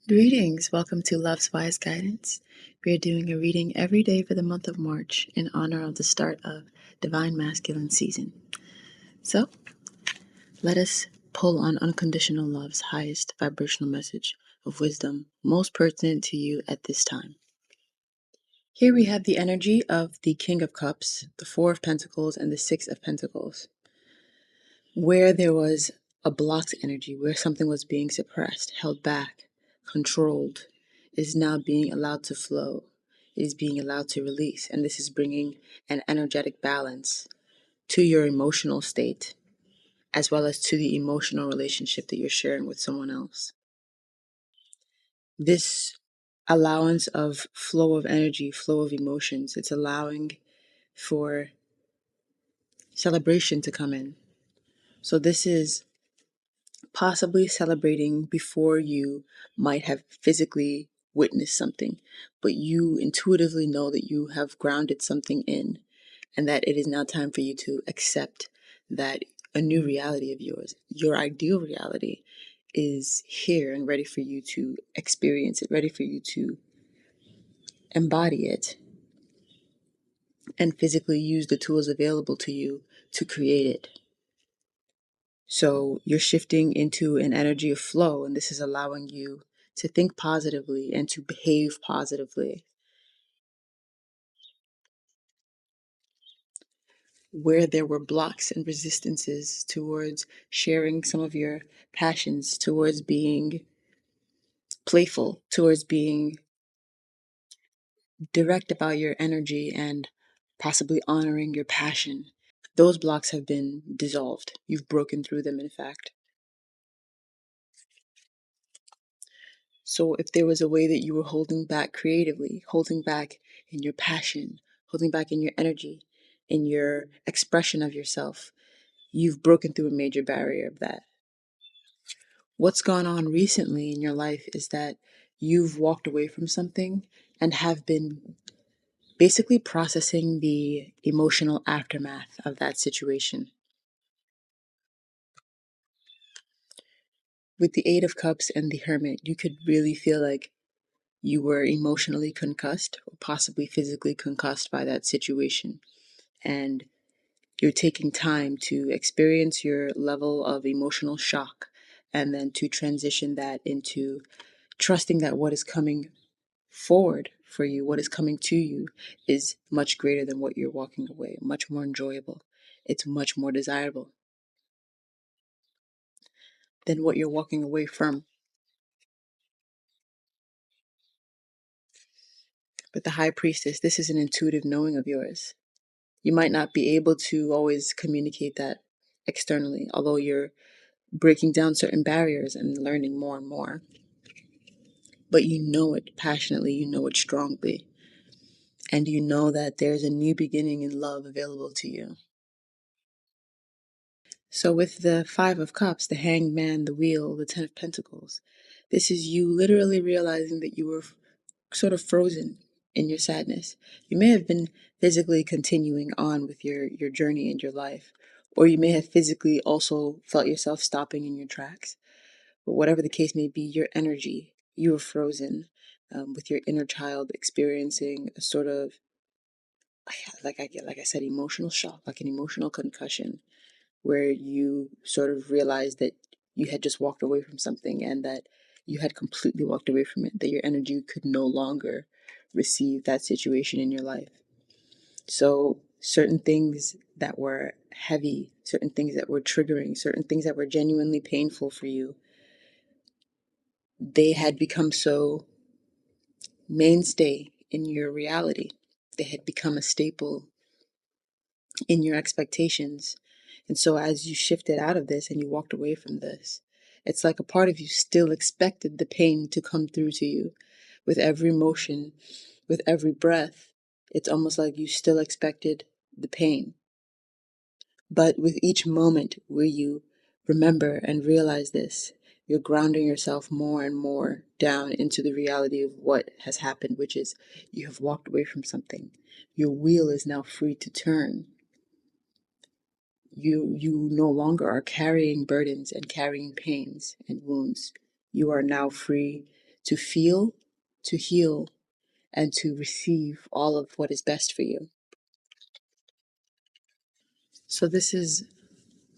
Greetings. Welcome to Love's Wise Guidance. We are doing a reading every day for the month of March in honor of the start of Divine Masculine season. So, let us pull on unconditional love's highest vibrational message of wisdom most pertinent to you at this time. Here we have the energy of the King of Cups, the Four of Pentacles, and the Six of Pentacles. Where there was a blocked energy, where something was being suppressed, held back, controlled, is now being allowed to flow. It is being allowed to release. And this is bringing an energetic balance to your emotional state, as well as to the emotional relationship that you're sharing with someone else. This allowance of flow of energy, flow of emotions, it's allowing for celebration to come in. So this is possibly celebrating before you might have physically witnessed something, but you intuitively know that you have grounded something in, and that it is now time for you to accept that a new reality of yours, your ideal reality, is here and ready for you to experience it, ready for you to embody it, and physically use the tools available to you to create it. So you're shifting into an energy of flow, and this is allowing you to think positively and to behave positively. Where there were blocks and resistances towards sharing some of your passions, towards being playful, towards being direct about your energy and possibly honoring your passion, those blocks have been dissolved. You've broken through them, in fact. So if there was a way that you were holding back creatively, holding back in your passion, holding back in your energy, in your expression of yourself, you've broken through a major barrier of that. What's gone on recently in your life is that you've walked away from something and have been basically processing the emotional aftermath of that situation. With the Eight of Cups and the Hermit, you could really feel like you were emotionally concussed or possibly physically concussed by that situation. And you're taking time to experience your level of emotional shock and then to transition that into trusting that what is coming forward for you, what is coming to you, is much greater than what you're walking away, much more enjoyable. It's much more desirable than what you're walking away from. But the High Priestess, this is an intuitive knowing of yours. You might not be able to always communicate that externally, although you're breaking down certain barriers and learning more and more. But you know it passionately, you know it strongly, and you know that there's a new beginning in love available to you. So with the Five of Cups, the Hanged Man, the Wheel, the Ten of Pentacles, this is you literally realizing that you were sort of frozen in your sadness. You may have been physically continuing on with your journey in your life, or you may have physically also felt yourself stopping in your tracks. But whatever the case may be, your energy, you were frozen, with your inner child experiencing a sort of, like I said, emotional shock, like an emotional concussion, where you sort of realized that you had just walked away from something and that you had completely walked away from it, that your energy could no longer receive that situation in your life. So certain things that were heavy, certain things that were triggering, certain things that were genuinely painful for you, they had become so mainstay in your reality. They had become a staple in your expectations. And so as you shifted out of this and you walked away from this, it's like a part of you still expected the pain to come through to you with every motion, with every breath. It's almost like you still expected the pain. But with each moment where you remember and realize this, you're grounding yourself more and more down into the reality of what has happened, which is you have walked away from something. Your wheel is now free to turn. You no longer are carrying burdens and carrying pains and wounds. You are now free to feel, to heal, and to receive all of what is best for you. So, this is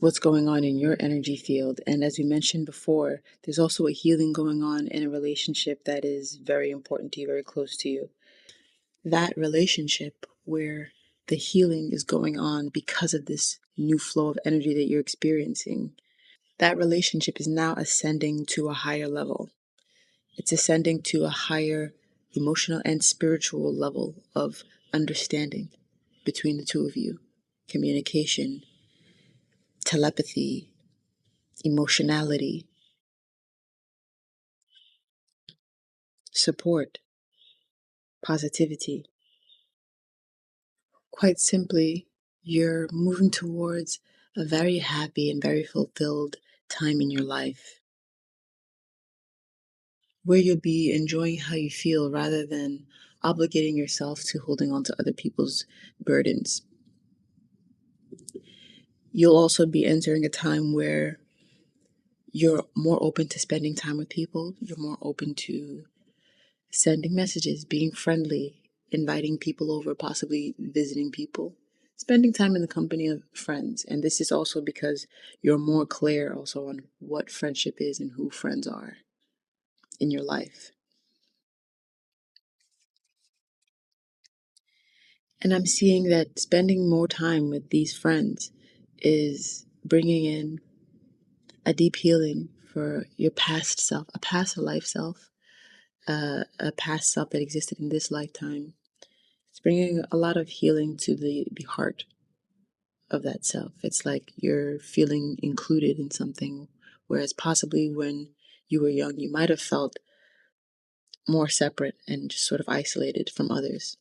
what's going on in your energy field. And as we mentioned before, there's also a healing going on in a relationship that is very important to you, very close to you. That relationship where the healing is going on because of this new flow of energy that you're experiencing, that relationship is now ascending to a higher level. It's ascending to a higher emotional and spiritual level of understanding between the two of you. Communication, telepathy, emotionality, support, positivity. Quite simply, you're moving towards a very happy and very fulfilled time in your life where you'll be enjoying how you feel rather than obligating yourself to holding on to other people's burdens. You'll also be entering a time where you're more open to spending time with people. You're more open to sending messages, being friendly, inviting people over, possibly visiting people, spending time in the company of friends. And this is also because you're more clear also on what friendship is and who friends are in your life. And I'm seeing that spending more time with these friends is bringing in a deep healing for your past self, a past life self, a past self that existed in this lifetime. It's bringing a lot of healing to the heart of that self. It's like you're feeling included in something, whereas possibly when you were young, you might have felt more separate and just sort of isolated from others.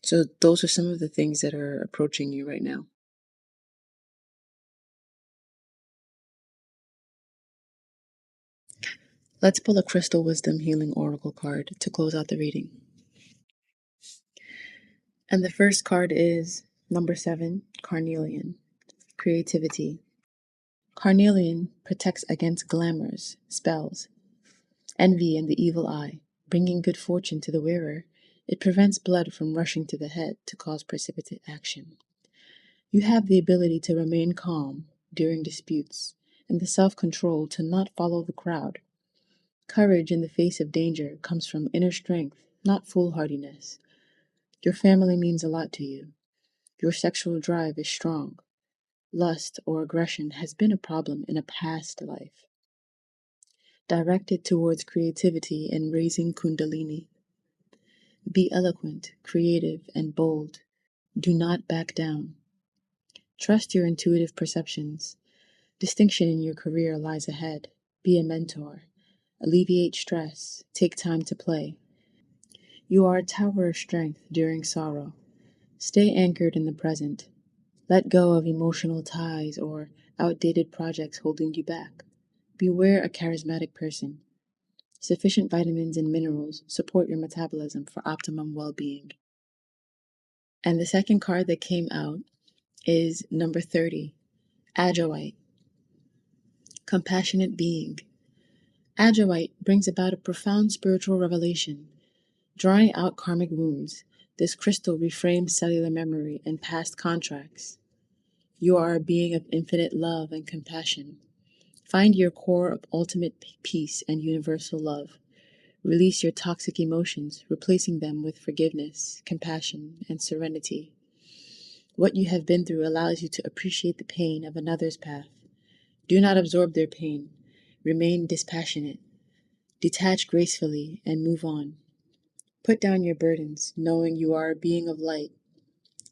So, those are some of the things that are approaching you right now. Let's pull a Crystal Wisdom Healing Oracle card to close out the reading. And the first card is number 7, Carnelian, creativity. Carnelian protects against glamours, spells, envy, and the evil eye, bringing good fortune to the wearer. It prevents blood from rushing to the head to cause precipitate action. You have the ability to remain calm during disputes and the self-control to not follow the crowd. Courage in the face of danger comes from inner strength, not foolhardiness. Your family means a lot to you. Your sexual drive is strong. Lust or aggression has been a problem in a past life. Direct it towards creativity and raising Kundalini. Be eloquent, creative, and bold. Do not back down. Trust your intuitive perceptions. Distinction in your career lies ahead. Be a mentor. Alleviate stress. Take time to play. You are a tower of strength during sorrow. Stay anchored in the present. Let go of emotional ties or outdated projects holding you back. Beware a charismatic person. Sufficient vitamins and minerals support your metabolism for optimum well-being. And the second card that came out is number 30, Agilite, compassionate being. Agilite brings about a profound spiritual revelation. Drawing out karmic wounds, this crystal reframes cellular memory and past contracts. You are a being of infinite love and compassion. Find your core of ultimate peace and universal love. Release your toxic emotions, replacing them with forgiveness, compassion, and serenity. What you have been through allows you to appreciate the pain of another's path. Do not absorb their pain. Remain dispassionate. Detach gracefully and move on. Put down your burdens, knowing you are a being of light.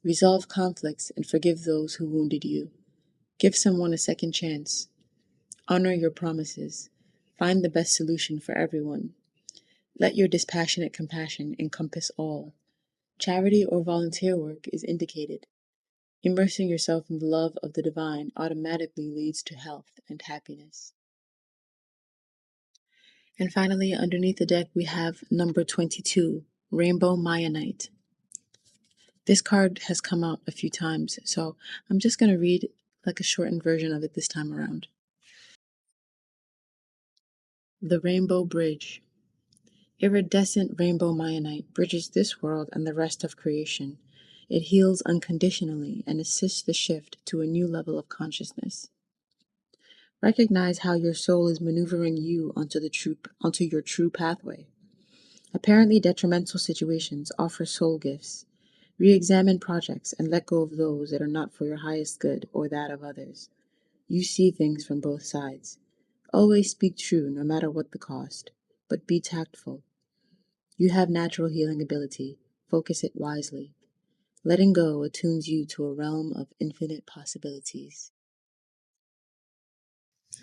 Resolve conflicts and forgive those who wounded you. Give someone a second chance. Honor your promises. Find the best solution for everyone. Let your dispassionate compassion encompass all. Charity or volunteer work is indicated. Immersing yourself in the love of the divine automatically leads to health and happiness. And finally, underneath the deck, we have number 22, Rainbow Mayanite. This card has come out a few times, so I'm just going to read like a shortened version of it this time around. The Rainbow Bridge. Iridescent rainbow Mayanite bridges this world and the rest of creation. It heals unconditionally and assists the shift to a new level of consciousness. Recognize how your soul is maneuvering you onto your true pathway. Apparently detrimental situations offer soul gifts. Re-examine projects and let go of those that are not for your highest good or that of others. You see things from both sides. Always speak true no matter what the cost, but be tactful. You have natural healing ability. Focus it wisely. Letting go attunes you to a realm of infinite possibilities.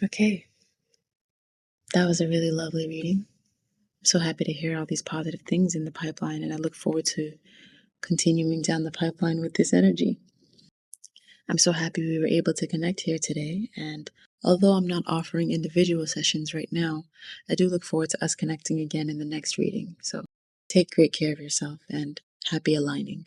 Okay, that was a really lovely reading. I'm so happy to hear all these positive things in the pipeline, and I look forward to continuing down the pipeline with this energy. I'm so happy we were able to connect here today, and although I'm not offering individual sessions right now, I do look forward to us connecting again in the next reading. So take great care of yourself and happy aligning.